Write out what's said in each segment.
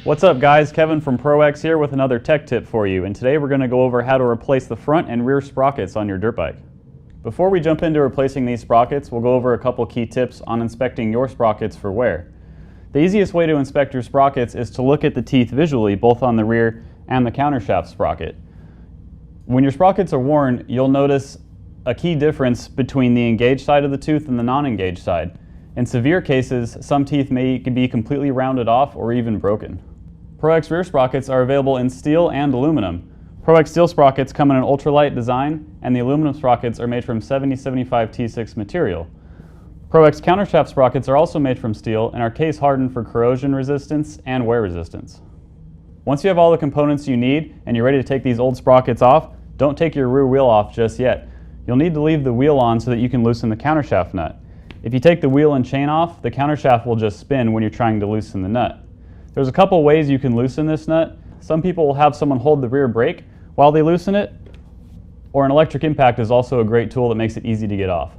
What's up guys, Kevin from ProX here with another tech tip for you, and today we're going to go over how to replace the front and rear sprockets on your dirt bike. Before we jump into replacing these sprockets, we'll go over a couple key tips on inspecting your sprockets for wear. The easiest way to inspect your sprockets is to look at the teeth visually, both on the rear and the countershaft sprocket. When your sprockets are worn, you'll notice a key difference between the engaged side of the tooth and the non-engaged side. In severe cases, some teeth may be completely rounded off or even broken. ProX rear sprockets are available in steel and aluminum. ProX steel sprockets come in an ultralight design, and the aluminum sprockets are made from 7075 T6 material. ProX countershaft sprockets are also made from steel and are case hardened for corrosion resistance and wear resistance. Once you have all the components you need and you're ready to take these old sprockets off, don't take your rear wheel off just yet. You'll need to leave the wheel on so that you can loosen the countershaft nut. If you take the wheel and chain off, the countershaft will just spin when you're trying to loosen the nut. There's a couple ways you can loosen this nut. Some people will have someone hold the rear brake while they loosen it, or an electric impact is also a great tool that makes it easy to get off.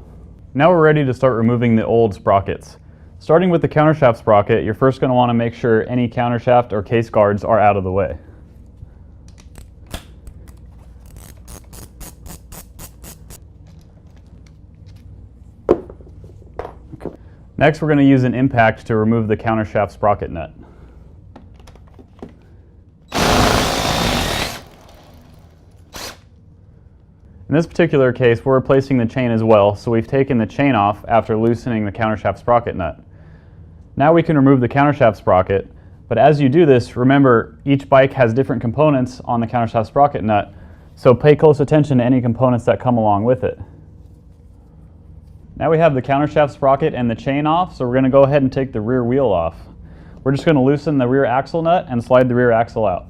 Now we're ready to start removing the old sprockets. Starting with the countershaft sprocket, you're first going to want to make sure any countershaft or case guards are out of the way. Next, we're going to use an impact to remove the countershaft sprocket nut. In this particular case, we're replacing the chain as well, so we've taken the chain off after loosening the countershaft sprocket nut. Now we can remove the countershaft sprocket, but as you do this, remember each bike has different components on the countershaft sprocket nut, so pay close attention to any components that come along with it. Now we have the countershaft sprocket and the chain off, so we're going to go ahead and take the rear wheel off. We're just going to loosen the rear axle nut and slide the rear axle out.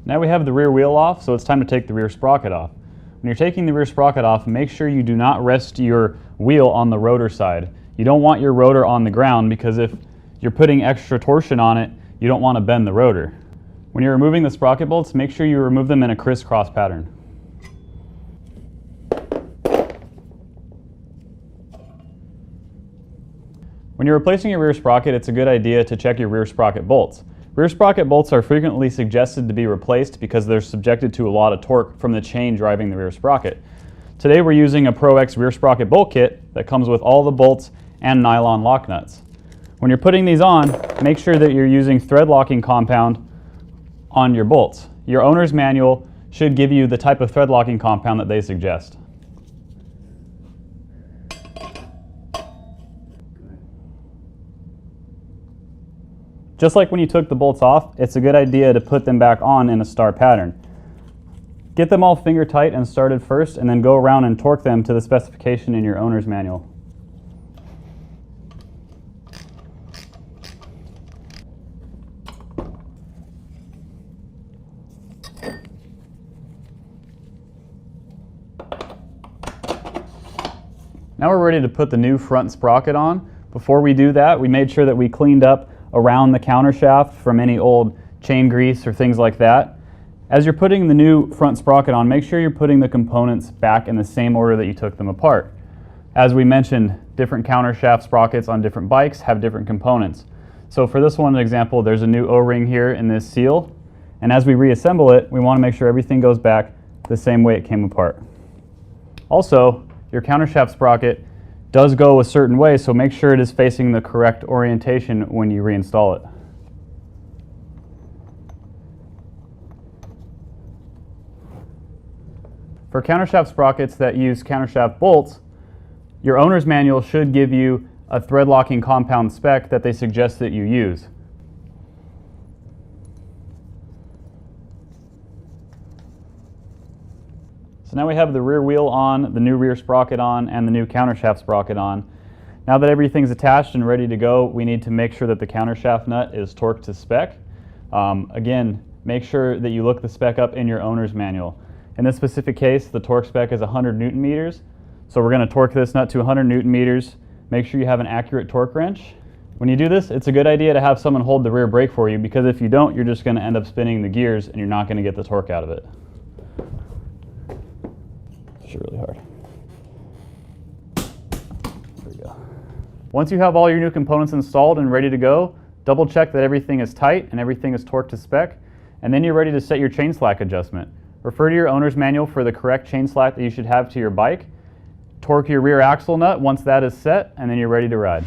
Now we have the rear wheel off, so it's time to take the rear sprocket off. When you're taking the rear sprocket off, make sure you do not rest your wheel on the rotor side. You don't want your rotor on the ground because if you're putting extra torsion on it, you don't want to bend the rotor. When you're removing the sprocket bolts, make sure you remove them in a crisscross pattern. When you're replacing your rear sprocket, it's a good idea to check your rear sprocket bolts. Rear sprocket bolts are frequently suggested to be replaced because they're subjected to a lot of torque from the chain driving the rear sprocket. Today we're using a ProX rear sprocket bolt kit that comes with all the bolts and nylon lock nuts. When you're putting these on, make sure that you're using thread locking compound on your bolts. Your owner's manual should give you the type of thread locking compound that they suggest. Just like when you took the bolts off, it's a good idea to put them back on in a star pattern. Get them all finger tight and started first, and then go around and torque them to the specification in your owner's manual. Now we're ready to put the new front sprocket on. Before we do that, we made sure that we cleaned up around the countershaft from any old chain grease or things like that. As you're putting the new front sprocket on, make sure you're putting the components back in the same order that you took them apart. As we mentioned, different countershaft sprockets on different bikes have different components. So for this one example, there's a new O-ring here in this seal, and as we reassemble it, we want to make sure everything goes back the same way it came apart. Also, your countershaft sprocket does go a certain way, so make sure it is facing the correct orientation when you reinstall it. For countershaft sprockets that use countershaft bolts, your owner's manual should give you a thread locking compound spec that they suggest that you use. So now we have the rear wheel on, the new rear sprocket on, and the new countershaft sprocket on. Now that everything's attached and ready to go, we need to make sure that the countershaft nut is torqued to spec. Again, make sure that you look the spec up in your owner's manual. In this specific case, the torque spec is 100 Newton meters. So we're going to torque this nut to 100 Newton meters. Make sure you have an accurate torque wrench. When you do this, it's a good idea to have someone hold the rear brake for you, because if you don't, you're just going to end up spinning the gears and you're not going to get the torque out of it. Push it really hard. There we go. Once you have all your new components installed and ready to go, double check that everything is tight and everything is torqued to spec, and then you're ready to set your chain slack adjustment. Refer to your owner's manual for the correct chain slack that you should have to your bike. Torque your rear axle nut once that is set, and then you're ready to ride.